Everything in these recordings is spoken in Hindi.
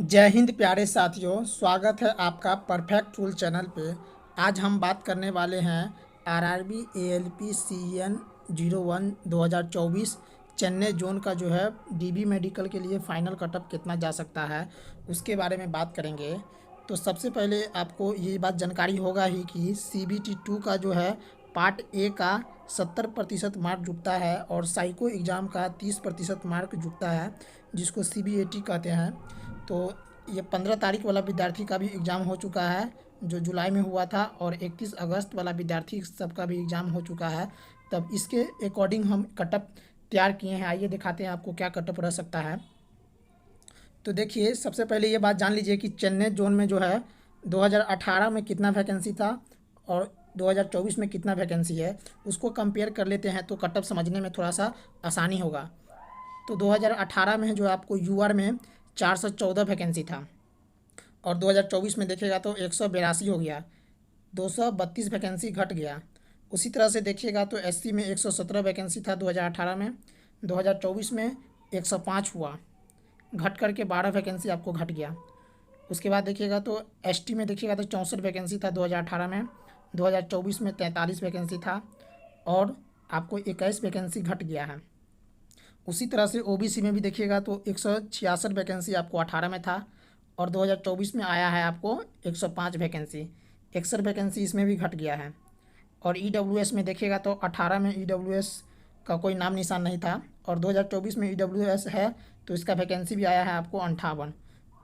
जय हिंद प्यारे साथियों, स्वागत है आपका परफेक्ट रूल चैनल पे। आज हम बात करने वाले हैं RRB ALP CN 01 2024 Chennai zone का जो है डीबी मेडिकल के लिए फाइनल कटअप कितना जा सकता है, उसके बारे में बात करेंगे। तो सबसे पहले आपको ये बात जानकारी होगा ही कि सीबीटी 2 का जो है पार्ट ए का 70% मार्क जुटता है और साइको एग्ज़ाम का 30% मार्क जुटता है, जिसको सीबीएटी कहते हैं। तो ये 15 तारीख वाला विद्यार्थी का भी एग्ज़ाम हो चुका है, जो जुलाई में हुआ था, और 31 अगस्त वाला विद्यार्थी सबका भी एग्ज़ाम हो चुका है। तब इसके अकॉर्डिंग हम कटअप तैयार किए हैं। आइए दिखाते हैं आपको क्या कटअप रह सकता है। तो देखिए, सबसे पहले ये बात जान लीजिए कि चेन्नई जोन में जो है 2018 में कितना वैकेंसी था और 2024 में कितना वैकेंसी है, उसको कंपेयर कर लेते हैं तो कटअप समझने में थोड़ा सा आसानी होगा। तो 2018 में जो आपको यूआर में 414 वैकेंसी था और 2024 में देखिएगा तो 182 हो गया, 232 वैकेंसी घट गया। उसी तरह से देखिएगा तो एससी में 117 वैकेंसी था 2018 में, 2024 में 105 हुआ, घट करके 12 वैकेंसी आपको घट गया। उसके बाद देखिएगा तो एसटी में देखिएगा तो 64 वैकेंसी था 2018 में, 2024 में 43 वैकेंसी था और आपको 21 वैकेंसी घट गया है। उसी तरह से ओबीसी में भी देखिएगा तो 166 वैकेंसी आपको 18 में था और 2024 में आया है आपको 105 वैकेंसी, 61 वैकेंसी इसमें भी घट गया है। और ईडब्ल्यूएस में देखिएगा तो 18 में ईडब्ल्यूएस का कोई नाम निशान नहीं था और 2024 में ईडब्ल्यूएस है तो इसका वैकेंसी भी आया है आपको 58।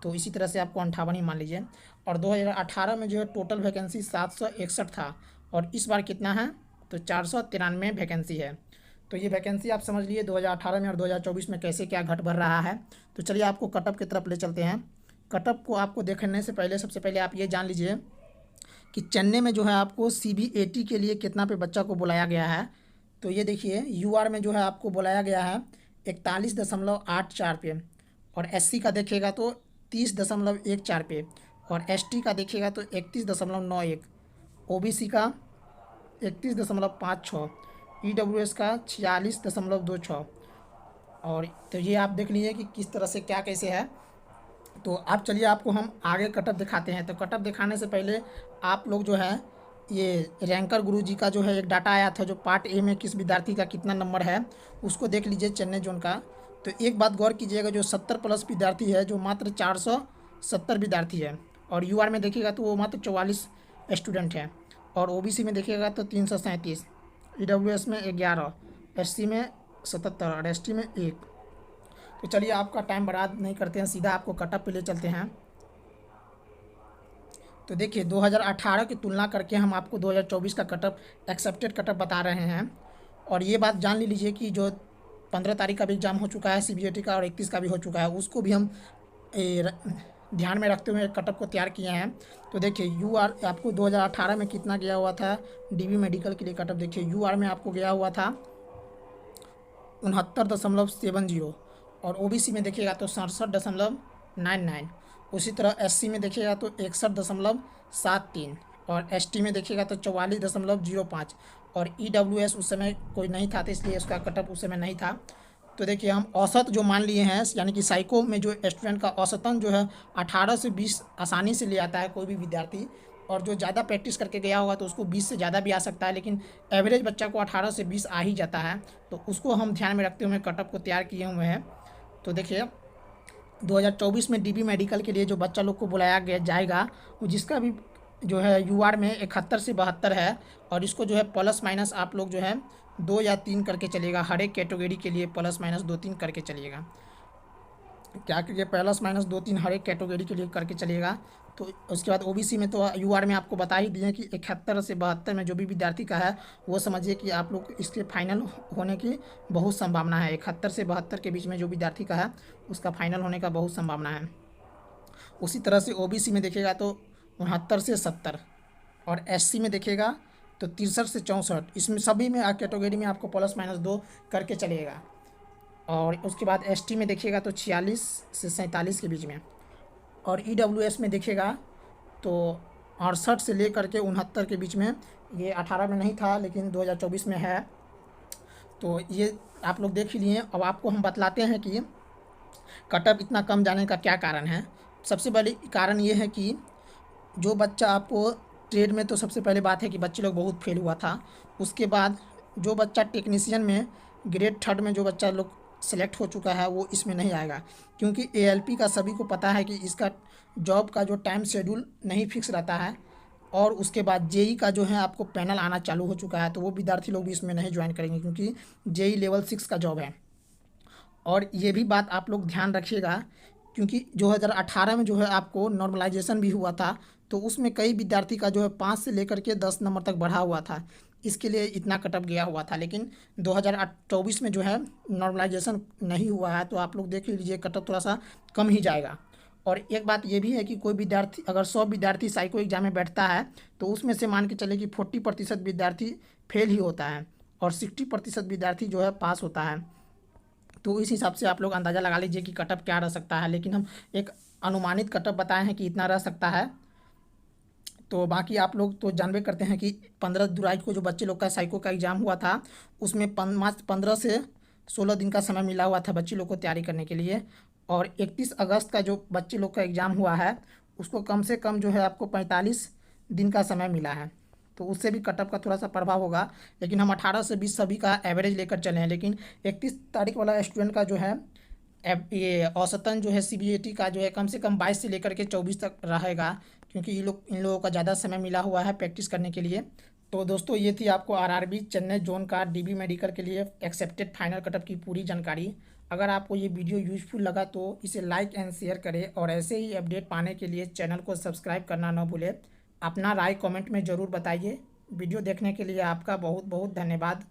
तो इसी तरह से आपको 58 ही मान लीजिए। और 2018 में जो है टोटल वैकेंसी 761 था और इस बार कितना है तो 493 वैकेंसी है। तो ये वैकेंसी आप समझ लिए 2018 में और 2024 में कैसे क्या घट बढ़ रहा है। तो चलिए आपको कटअप की तरफ ले चलते हैं। कटअप को आपको देखने से पहले सबसे पहले आप ये जान लीजिए कि चेन्नई में जो है आपको सीबीएटी के लिए कितना पे बच्चा को बुलाया गया है। तो ये देखिए, यूआर में जो है आपको बुलाया गया है 41.84 पे और एससी का देखिएगा तो 30.14 पे और एसटी का देखिएगा तो 31.91, ओबीसी का 31.56, ईडब्ल्यूएस का 46.26। और तो ये आप देख लीजिए कि किस तरह से क्या कैसे है। तो आप चलिए आपको हम आगे कटअप दिखाते हैं। तो कटअप दिखाने से पहले आप लोग जो है ये रैंकर गुरु जी का जो है एक डाटा आया था, जो पार्ट ए में किस विद्यार्थी का कितना नंबर है उसको देख लीजिए चेन्नई जोन का। तो एक बात गौर कीजिएगा, जो 70+ विद्यार्थी है जो मात्र 470 विद्यार्थी है और यूआर में देखिएगा तो वो मात्र 44 स्टूडेंट हैं और ओबीसी में देखिएगा तो 337, ईडब्ल्यूएस में 11, एससी में 77 और एसटी में 1। तो चलिए आपका टाइम बर्बाद नहीं करते हैं, सीधा आपको कटअप पे ले चलते हैं। तो देखिए 2018 की तुलना करके हम आपको 2024 का कटअप एक्सेप्टेड कटअप बता रहे हैं। और ये बात जान लीजिए कि जो 15 तारीख का भी एग्ज़ाम हो चुका है सीबीएटी का और 31 का भी हो चुका है, उसको भी हम ध्यान में रखते हुए कटअप को तैयार किए हैं। तो देखिए यूआर आपको 2018 में कितना गया हुआ था डीबी मेडिकल के लिए कटअप। देखिए यूआर में आपको गया हुआ था 69.70 और ओबीसी में देखिएगा तो 67.99। उसी तरह एससी में देखिएगा तो 61.73 और एसटी में देखिएगा तो 44.05 और ईडब्ल्यूएस उस समय कोई नहीं था तो इसलिए उसका कटअप उस समय नहीं था। तो देखिए हम औसत जो मान लिए हैं, यानी कि साइको में जो स्टूडेंट का औसतन जो है 18 से 20 आसानी से ले आता है कोई भी विद्यार्थी, और जो ज़्यादा प्रैक्टिस करके गया होगा तो उसको 20 से ज़्यादा भी आ सकता है, लेकिन एवरेज बच्चा को 18 से 20 आ ही जाता है। तो उसको हम ध्यान में रखते हुए कटअप को तैयार किए हुए हैं। तो देखिए 2024 में डीबी मेडिकल के लिए जो बच्चा लोग को बुलाया गया जाएगा, वो जिसका भी जो है यूआर में 71 से 72 है और इसको जो है प्लस माइनस आप लोग जो है 2 या 3 करके चलिएगा। हर एक कैटेगरी के लिए प्लस माइनस 2-3 करके चलिएगा। क्या करिए, प्लस माइनस 2-3 हर एक कैटेगरी के लिए करके चलिएगा। तो उसके बाद ओबीसी में तो यूआर में आपको बता ही दिए कि 71 से 72 में जो भी विद्यार्थी का है वो समझिए कि आप लोग इसके फाइनल होने की बहुत संभावना है। 71 से 72 के बीच में जो विद्यार्थी का है उसका फाइनल होने का बहुत संभावना है। उसी तरह से ओबीसी में देखिएगा तो 69 से 70 और एससी में देखिएगा तो 63 से 64। इसमें सभी में कैटेगरी में आपको प्लस माइनस 2 करके चलिएगा। और उसके बाद एसटी में देखिएगा तो 46 से 47 के बीच में और ईडब्ल्यूएस में देखिएगा तो 68 से लेकर के 69 के बीच में। ये 18 में नहीं था लेकिन 2024 में है। तो ये आप लोग देख ही लिए। अब आपको हम बतलाते हैं कि कटअप इतना कम जाने का क्या कारण है। सबसे बड़ी कारण ये है कि जो बच्चा आपको ट्रेड में, तो सबसे पहले बात है कि बच्चे लोग बहुत फेल हुआ था। उसके बाद जो बच्चा टेक्नीशियन में ग्रेड थर्ड में जो बच्चा लोग सेलेक्ट हो चुका है वो इसमें नहीं आएगा, क्योंकि एएलपी का सभी को पता है कि इसका जॉब का जो टाइम शेड्यूल नहीं फिक्स रहता है। और उसके बाद जेई का जो है आपको पैनल आना चालू हो चुका है, तो वो विद्यार्थी लोग भी इसमें नहीं ज्वाइन करेंगे, क्योंकि जेई लेवल 6 का जॉब है। और ये भी बात आप लोग ध्यान रखिएगा, क्योंकि 2018 में जो है आपको नॉर्मलाइजेशन भी हुआ था, तो उसमें कई विद्यार्थी का जो है 5 से लेकर के 10 नंबर तक बढ़ा हुआ था, इसके लिए इतना कटअप गया हुआ था। लेकिन 2024 में जो है नॉर्मलाइजेशन नहीं हुआ है, तो आप लोग देख लीजिए कटअप थोड़ा सा कम ही जाएगा। और एक बात ये भी है कि कोई विद्यार्थी, अगर 100 विद्यार्थी साइको एग्जाम में बैठता है, तो उसमें से मान के चले कि 40% विद्यार्थी फेल ही होता है और 60% विद्यार्थी जो है पास होता है। तो इस हिसाब से आप लोग अंदाज़ा लगा लीजिए कि कटअप क्या रह सकता है, लेकिन हम एक अनुमानित कटअप बताए हैं कि इतना रह सकता है। तो बाकी आप लोग तो जानबे करते हैं कि 15 जुलाई को जो बच्चे लोग का साइको का एग्ज़ाम हुआ था, उसमें 15 से 16 दिन का समय मिला हुआ था बच्चे लोग को तैयारी करने के लिए। और 31 अगस्त का जो बच्चे लोग का एग्ज़ाम हुआ है, उसको कम से कम जो है आपको 45 दिन का समय मिला है, तो उससे भी कटअप का थोड़ा सा प्रभाव होगा। लेकिन हम 18 से 20 सभी का एवरेज लेकर चले हैं, लेकिन 31 तारीख वाला स्टूडेंट का जो है ये औसतन जो है सीबीएटी का जो है कम से कम 22 से लेकर के 24 तक रहेगा, क्योंकि इन लोगों का ज़्यादा समय मिला हुआ है प्रैक्टिस करने के लिए। तो दोस्तों ये थी आपको आरआरबी चेन्नई जोन का डीबी मेडिकल के लिए एक्सेप्टेड फाइनल कटअप की पूरी जानकारी। अगर आपको ये वीडियो यूजफुल लगा तो इसे लाइक एंड शेयर करें, और ऐसे ही अपडेट पाने के लिए चैनल को सब्सक्राइब करना न भूलें। अपना राय कमेंट में ज़रूर बताइए। वीडियो देखने के लिए आपका बहुत बहुत धन्यवाद।